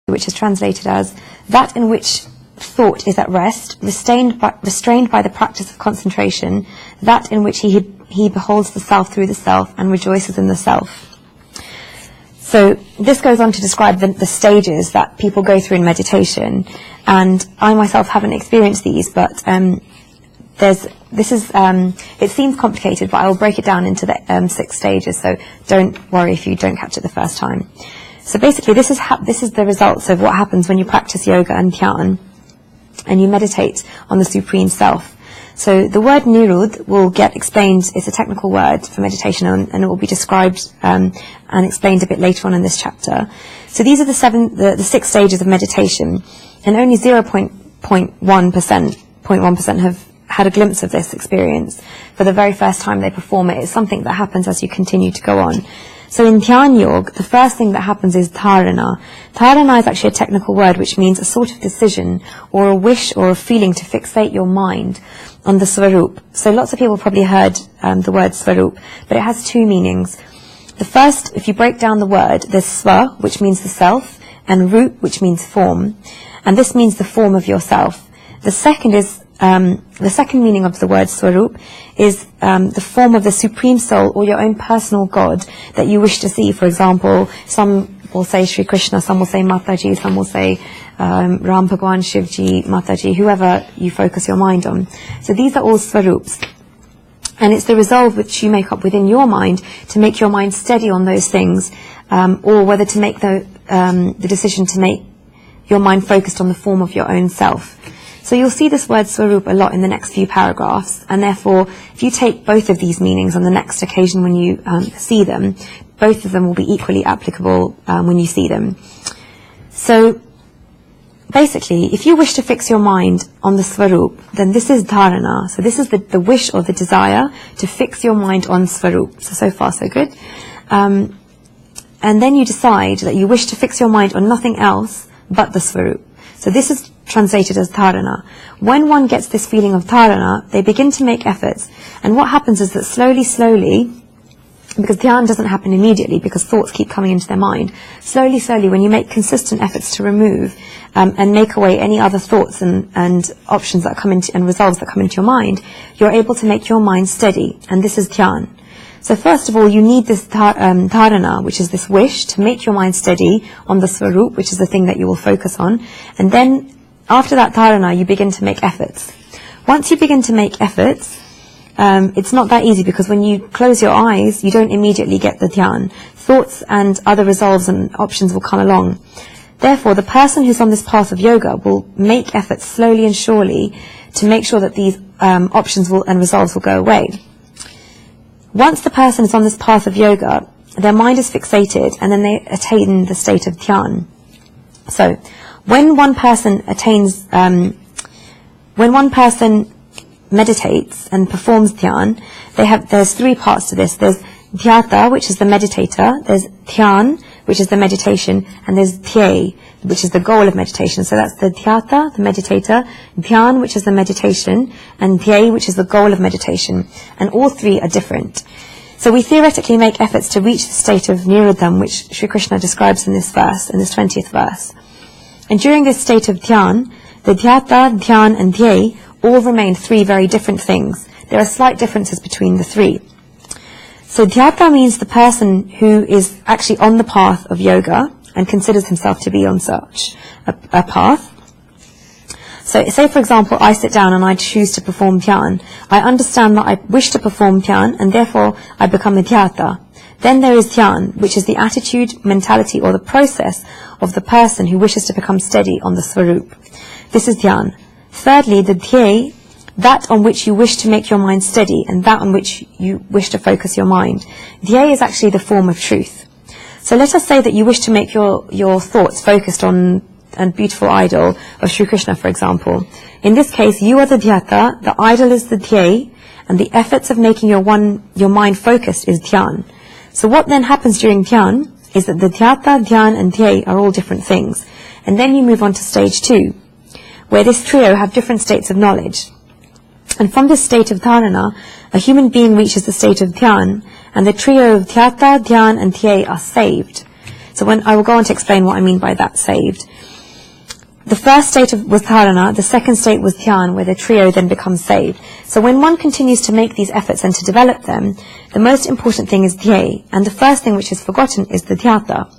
which is translated as that in which thought is at rest, restrained by the practice of concentration, that in which he beholds the self through the self and rejoices in the self. So this goes on to describe the stages that people go through in meditation, and I myself haven't experienced these, but it seems complicated, but I will break it down into the 6 stages, so don't worry if you don't catch it the first time. So basically this is the results of what happens when you practice yoga and dhyan and you meditate on the Supreme Self. So the word nirudh will get explained. It's a technical word for meditation, and it will be described and explained a bit later on in this chapter. So these are the 6 stages of meditation, and only 0.1% have had a glimpse of this experience for the very first time they perform it. It's something that happens as you continue to go on. So in Dhyan Yoga, the first thing that happens is dharana. Dharana is actually a technical word which means a sort of decision or a wish or a feeling to fixate your mind on the Svarup. So lots of people probably heard the word Svarup, but it has 2 meanings. The first, if you break down the word, there's Sva, which means the self, and Rup, which means form. And this means the form of yourself. The second is the second meaning of the word Swarup is the form of the Supreme Soul or your own personal God that you wish to see. For example, some will say Sri Krishna, some will say Mataji, some will say Ram Bhagwan, Shivji, Mataji, whoever you focus your mind on. So these are all Swarups. And it's the resolve which you make up within your mind to make your mind steady on those things, or whether to make the decision to make your mind focused on the form of your own self. So you'll see this word Swarup a lot in the next few paragraphs, and therefore if you take both of these meanings on the next occasion when you see them, both of them will be equally applicable when you see them. So basically, if you wish to fix your mind on the Swarup, then this is dharana. So this is the wish or the desire to fix your mind on Swarup. So far so good. And then you decide that you wish to fix your mind on nothing else but the Swarup. So this is translated as dharana. When one gets this feeling of dharana, they begin to make efforts. And what happens is that slowly, because dhyan doesn't happen immediately because thoughts keep coming into their mind, slowly, when you make consistent efforts to remove and make away any other thoughts and options that come into, and resolves that come into your mind, you're able to make your mind steady. And this is dhyan. So first of all, you need this dharana, which is this wish to make your mind steady on the Swarup, which is the thing that you will focus on. And then after that dharana, you begin to make efforts. Once you begin to make efforts, it's not that easy, because when you close your eyes, you don't immediately get the dhyan. Thoughts and other resolves and options will come along. Therefore, the person who's on this path of yoga will make efforts slowly and surely to make sure that these options and resolves will go away. Once the person is on this path of yoga, their mind is fixated, and then they attain the state of dhyan. So, when one person meditates and performs dhyan, there's 3 parts to this. There's dhyata, which is the meditator. There's dhyan, which is the meditation, and there's dhya, which is the goal of meditation. So that's the dhyata, the meditator, dhyan, which is the meditation, and dhya, which is the goal of meditation. And all 3 are different. So we theoretically make efforts to reach the state of nirodham, which Sri Krishna describes in this verse, in this 20th verse. And during this state of dhyan, the dhyata, dhyan, and dhya all remain 3 very different things. There are slight differences between the 3. So dhyata means the person who is actually on the path of yoga and considers himself to be on such a path. So say, for example, I sit down and I choose to perform dhyan. I understand that I wish to perform dhyan, and therefore I become a dhyata. Then there is dhyan, which is the attitude, mentality, or the process of the person who wishes to become steady on the Swarup. This is dhyan. Thirdly, the dhya, that on which you wish to make your mind steady, and that on which you wish to focus your mind. Dhya is actually the form of truth. So let us say that you wish to make your thoughts focused on a beautiful idol of Sri Krishna, for example. In this case, you are the dhyata, the idol is the dhya, and the efforts of making your mind focused is dhyan. So what then happens during dhyan is that the dhyata, dhyan, and dhya are all different things. And then you move on to stage 2, where this trio have different states of knowledge. And from this state of dharana, a human being reaches the state of dhyan, and the trio of dhyata, dhyan, and dhya are saved. So I will go on to explain what I mean by that, saved. The first state was dharana, the second state was dhyan, where the trio then becomes saved. So when one continues to make these efforts and to develop them, the most important thing is dhya, and the first thing which is forgotten is the dhyata.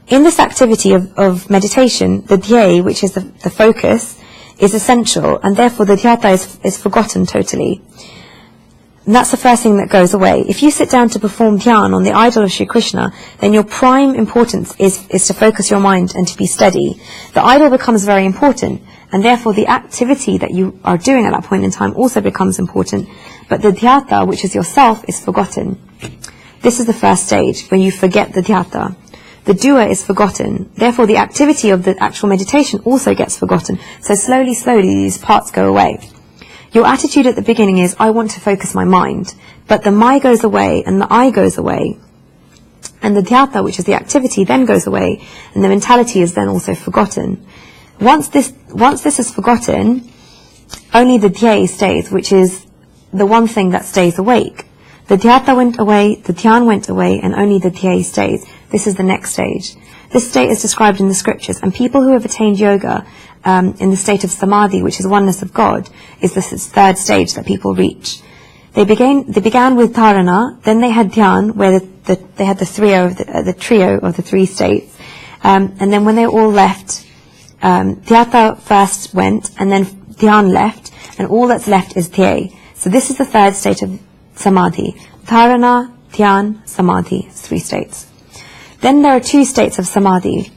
In this activity of meditation, the dhya, which is the focus, is essential, and therefore the dhyata is forgotten totally. And that's the first thing that goes away. If you sit down to perform dhyan on the idol of Sri Krishna, then your prime importance is to focus your mind and to be steady. The idol becomes very important, and therefore the activity that you are doing at that point in time also becomes important. But the dhyata, which is yourself, is forgotten. This is the first stage, when you forget the dhyata. The doer is forgotten. Therefore the activity of the actual meditation also gets forgotten. So slowly, these parts go away. Your attitude at the beginning is, I want to focus my mind. But the my goes away, and the I goes away. And the dhyata, which is the activity, then goes away. And the mentality is then also forgotten. Once this is forgotten, only the dhya stays, which is the one thing that stays awake. The dhyata went away, the dhyan went away, and only the dhya stays. This is the next stage. This state is described in the scriptures, and people who have attained yoga in the state of samadhi, which is oneness of God, is this third stage that people reach. They began with dharana, then they had dhyan, where they had the trio of the three states, and then when they all left, dhyata first went, and then dhyan left, and all that's left is dhya. So this is the third state of samadhi. Dharana, dhyan, samadhi, 3 states. Then there are 2 states of samadhi,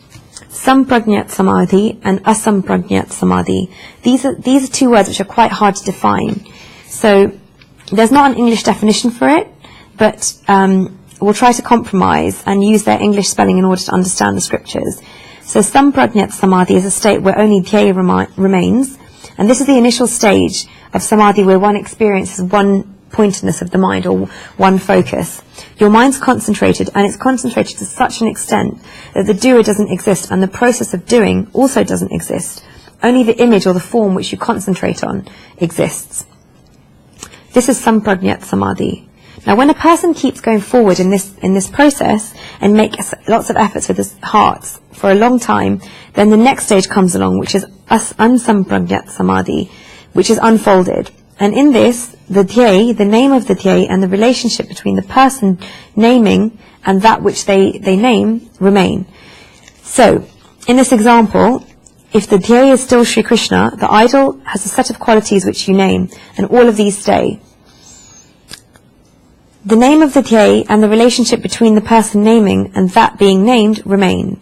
samprajñat samadhi and asamprajñat samadhi. These are 2 words which are quite hard to define. So there's not an English definition for it, but we'll try to compromise and use their English spelling in order to understand the scriptures. So samprajñat samadhi is a state where only dhya remains, and this is the initial stage of samadhi where one experiences one pointedness of the mind, or one focus. Your mind's concentrated, and it's concentrated to such an extent that the doer doesn't exist, and the process of doing also doesn't exist. Only the image or the form which you concentrate on exists. This is samprajñat samadhi. Now when a person keeps going forward in this process and makes lots of efforts with his heart for a long time, then the next stage comes along, which is ansamprajñat samadhi, which is unfolded. And in this, the dhya, the name of the dhya, and the relationship between the person naming and that which they name remain. So, in this example, if the dhya is still Sri Krishna, the idol has a set of qualities which you name, and all of these stay. The name of the dhya and the relationship between the person naming and that being named remain.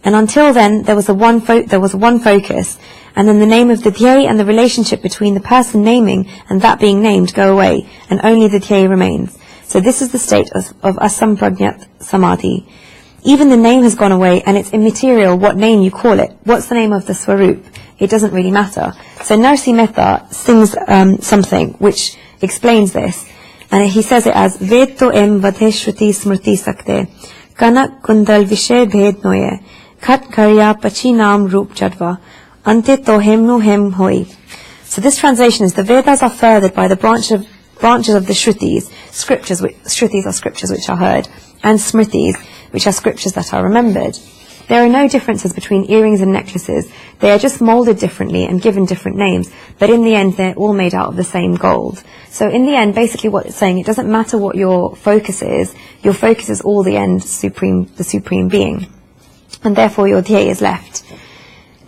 And until then, there was one focus, and then the name of the dhya and the relationship between the person naming and that being named go away, and only the dhya remains. So this is the state of asamprajñat samadhi. Even the name has gone away, and it's immaterial what name you call it. What's the name of the swarup? It doesn't really matter. So Narsi Mehta sings something which explains this, and he says it as Ved to em vadhe shruti smrti sakte kanak kundal vishay bhed noye khat karya pachi naam roop jadva ante to hem nu hem hoi. So this translation is, the Vedas are furthered by the branches of the Shrutis. Shrutis are scriptures which are heard, and Smritis, which are scriptures that are remembered. There are no differences between earrings and necklaces. They are just molded differently and given different names, but in the end they're all made out of the same gold. So in the end, basically what it's saying, it doesn't matter what your focus is all the end, the supreme being. And therefore your dhya is left.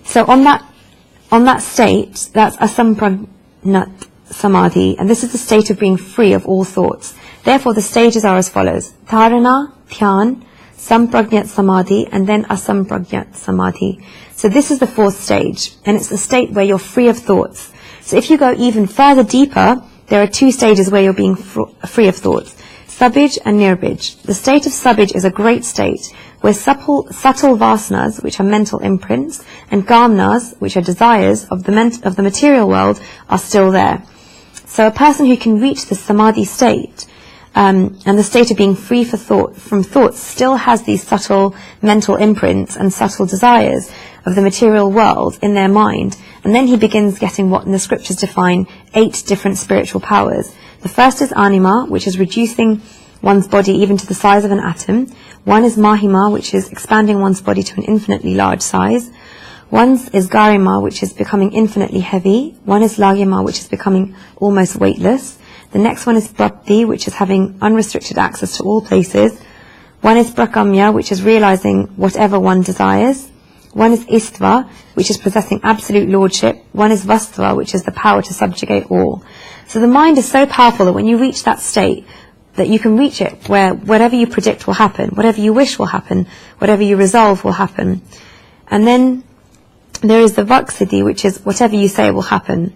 So on that state, that's asamprajñat samadhi, and this is the state of being free of all thoughts. Therefore the stages are as follows: dharana, dhyan, samprajñat samadhi, and then asamprajñat samadhi. So this is the 4th stage, and it's the state where you're free of thoughts. So if you go even further deeper, there are 2 stages where you're being free of thoughts: sabij and nirbij. The state of sabij is a great state where subtle vasanas, which are mental imprints, and kamnas, which are desires of the material world, are still there. So a person who can reach the samadhi state, and the state of being free from thoughts, still has these subtle mental imprints and subtle desires of the material world in their mind, and then he begins getting what in the scriptures define 8 different spiritual powers. The first is anima, which is reducing one's body even to the size of an atom. One is Mahima, which is expanding one's body to an infinitely large size. One is Garima, which is becoming infinitely heavy. One is Lagyama, which is becoming almost weightless. The next one is Prapti, which is having unrestricted access to all places. One is Prakamya, which is realizing whatever one desires. One is Istva, which is possessing absolute lordship. One is Vastva, which is the power to subjugate all. So the mind is so powerful that when you reach that state, that you can reach it where whatever you predict will happen, whatever you wish will happen, whatever you resolve will happen. And then there is the Vaksiddhi, which is whatever you say will happen.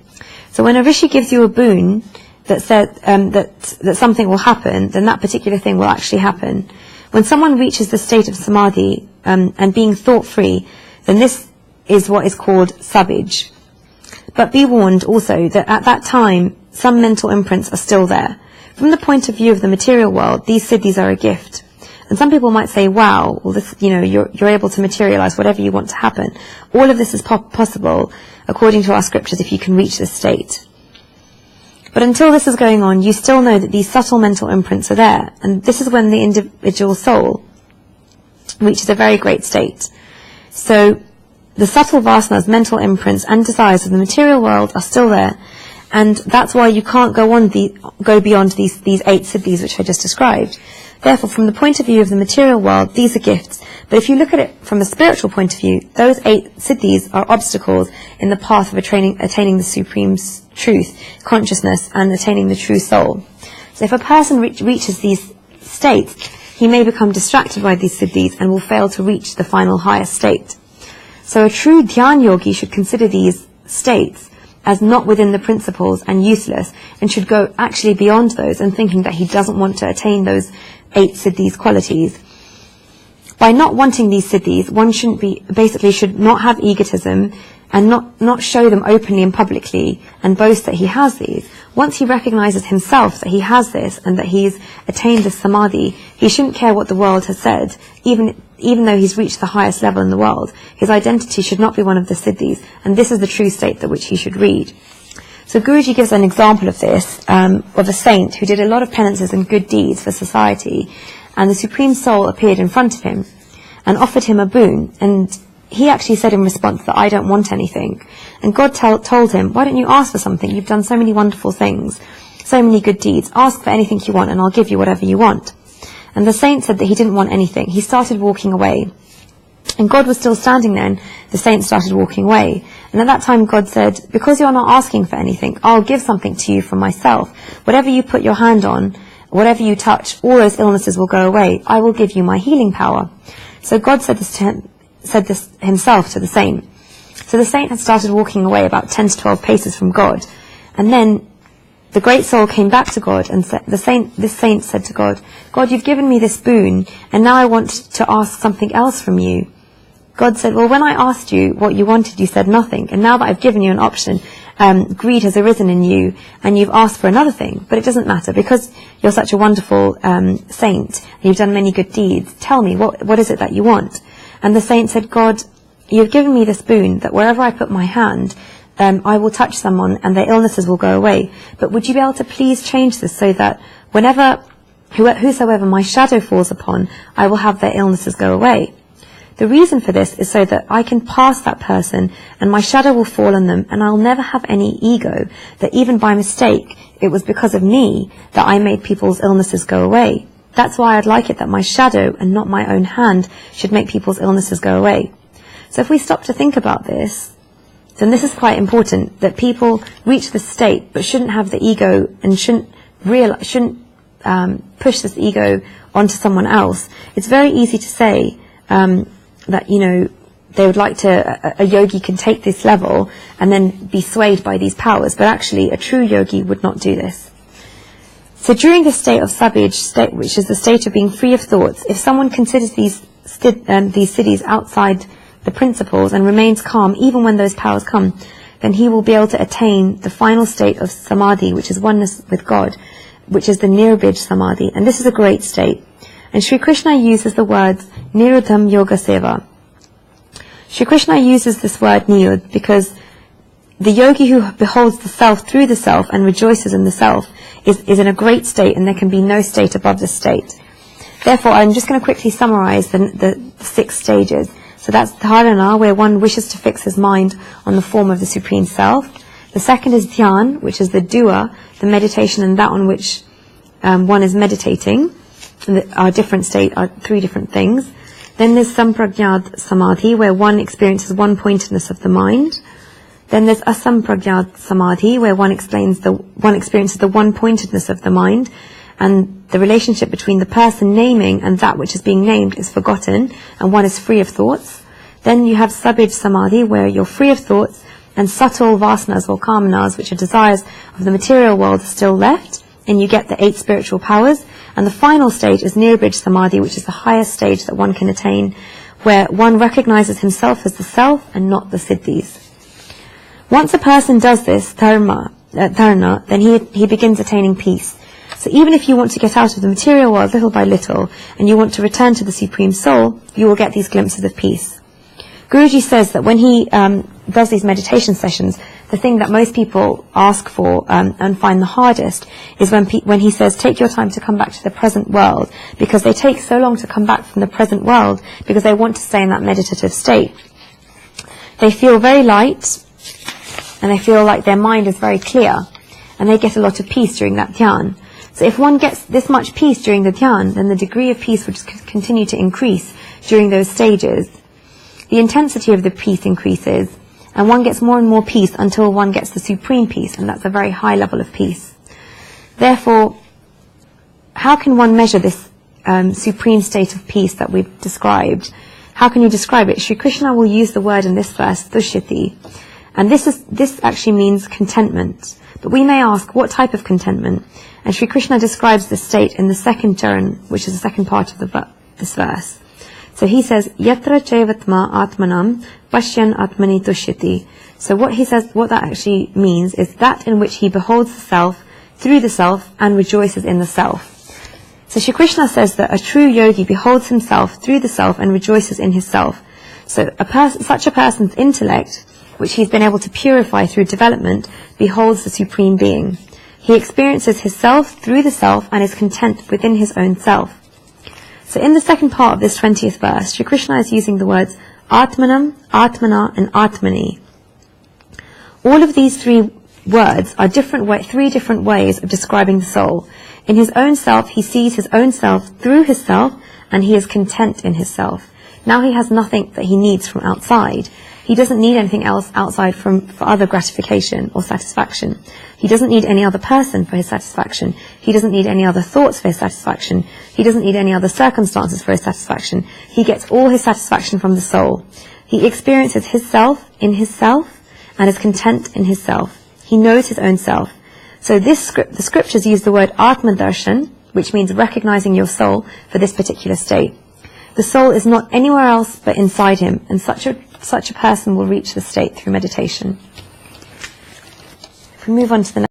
So when a rishi gives you a boon that says that something will happen, then that particular thing will actually happen. When someone reaches the state of samadhi and being thought-free, then this is what is called sabij. But be warned also that at that time, some mental imprints are still there. From the point of view of the material world, these siddhis are a gift. And some people might say, wow, well, this, you're able to materialize whatever you want to happen. All of this is possible, according to our scriptures, if you can reach this state. But until this is going on, you still know that these subtle mental imprints are there. And this is when the individual soul reaches a very great state. So the subtle vasanas, mental imprints and desires of the material world are still there. And that's why you can't go beyond these 8 siddhis which I just described. Therefore, from the point of view of the material world, these are gifts. But if you look at it from a spiritual point of view, those 8 siddhis are obstacles in the path of attaining the supreme truth, consciousness, and attaining the true soul. So if a person reaches these states, he may become distracted by these siddhis and will fail to reach the final highest state. So a true dhyan yogi should consider these states as not within the principles and useless, and should go actually beyond those and thinking that he doesn't want to attain those 8 siddhis qualities. By not wanting these siddhis, one should not have egotism and not show them openly and publicly and boast that he has these. Once he recognizes himself that he has this and that he's attained this samadhi, he shouldn't care what the world has said, even though he's reached the highest level in the world. His identity should not be one of the siddhis, and this is the true state that which he should read. So Guruji gives an example of this, of a saint who did a lot of penances and good deeds for society, and the Supreme Soul appeared in front of him and offered him a boon, and he actually said in response that I don't want anything. And God told him, why don't you ask for something? You've done so many wonderful things, so many good deeds. Ask for anything you want and I'll give you whatever you want. And the saint said that he didn't want anything. He started walking away. And God was still standing there, and the saint started walking away. And at that time God said, because you're not asking for anything, I'll give something to you from myself. Whatever you put your hand on, whatever you touch, all those illnesses will go away. I will give you my healing power. So God said this himself to the saint. So the saint had started walking away about 10 to 12 paces from God. And then the great soul came back to God and said, this saint said to God, God, you've given me this boon, and now I want to ask something else from you. God said, well, when I asked you what you wanted, you said nothing. And now that I've given you an option, greed has arisen in you, and you've asked for another thing. But it doesn't matter, because you're such a wonderful saint, and you've done many good deeds. Tell me, what is it that you want? And the saint said, God, you've given me this boon, that wherever I put my hand, I will touch someone and their illnesses will go away. But would you be able to please change this so that whosoever my shadow falls upon, I will have their illnesses go away? The reason for this is so that I can pass that person and my shadow will fall on them, and I'll never have any ego that even by mistake it was because of me that I made people's illnesses go away. That's why I'd like it that my shadow and not my own hand should make people's illnesses go away. So if we stop to think about this, then this is quite important, that people reach this state but shouldn't have the ego and shouldn't push this ego onto someone else. It's very easy to say that, they would like to, a yogi can take this level and then be swayed by these powers, but actually a true yogi would not do this. So during the state of sabij state, which is the state of being free of thoughts, if someone considers these siddhis outside the principles and remains calm even when those powers come, then he will be able to attain the final state of samadhi, which is oneness with God, which is the nirbij samadhi. And this is a great state. And Sri Krishna uses the words niruddham yoga seva. Sri Krishna uses this word nirud because the yogi who beholds the self through the self and rejoices in the self is in a great state, and there can be no state above this state. Therefore, I'm just going to quickly summarize the 6 stages. So that's dharana, where one wishes to fix his mind on the form of the Supreme Self. The second is dhyan, which is the doer, the meditation, and that on which one is meditating. Our different state are 3 different things. Then there's sampragyat samadhi, where one experiences one-pointedness of the mind. Then there's asampragyat samadhi, where one experiences the one-pointedness of the mind, and the relationship between the person naming and that which is being named is forgotten, and one is free of thoughts. Then you have sabij samadhi, where you're free of thoughts, and subtle vasanas or kamanas, which are desires of the material world, are still left, and you get the 8 spiritual powers. And the final stage is nirbij samadhi, which is the highest stage that one can attain, where one recognizes himself as the self and not the siddhis. Once a person does this dharana, then he begins attaining peace. So even if you want to get out of the material world little by little, and you want to return to the Supreme Soul, you will get these glimpses of peace. Guruji says that when he does these meditation sessions, the thing that most people ask for and find the hardest is when he says, take your time to come back to the present world, because they take so long to come back from the present world because they want to stay in that meditative state. They feel very light, and they feel like their mind is very clear, and they get a lot of peace during that dhyan. So if one gets this much peace during the dhyan, then the degree of peace would continue to increase during those stages. The intensity of the peace increases, and one gets more and more peace until one gets the supreme peace, and that's a very high level of peace. Therefore, how can one measure this supreme state of peace that we've described? How can you describe it? Sri Krishna will use the word in this verse, tushiti, and this actually means contentment. But we may ask, what type of contentment? And Sri Krishna describes this state in the second charan, which is the second part of this verse. So he says, Yatra chevatma atmanam pashyan atmani tushyati. So what that actually means is that in which he beholds the self, through the self, and rejoices in the self. So Sri Krishna says that a true yogi beholds himself through the self and rejoices in his self. So such a person's intellect, which he's been able to purify through development, beholds the Supreme Being. He experiences his self through the self and is content within his own self. So in the second part of this 20th verse, Sri Krishna is using the words Atmanam, Atmana, and Atmani. All of these 3 words are 3 different ways of describing the soul. In his own self, he sees his own self through his self, and he is content in his self. Now he has nothing that he needs from outside. He doesn't need anything else outside for other gratification or satisfaction. He doesn't need any other person for his satisfaction. He doesn't need any other thoughts for his satisfaction. He doesn't need any other circumstances for his satisfaction. He gets all his satisfaction from the soul. He experiences his self in his self and is content in his self. He knows his own self. So the scriptures use the word Atma Darshan, which means recognizing your soul for this particular state. The soul is not anywhere else but inside him, and such a person will reach the state through meditation. If we move on to the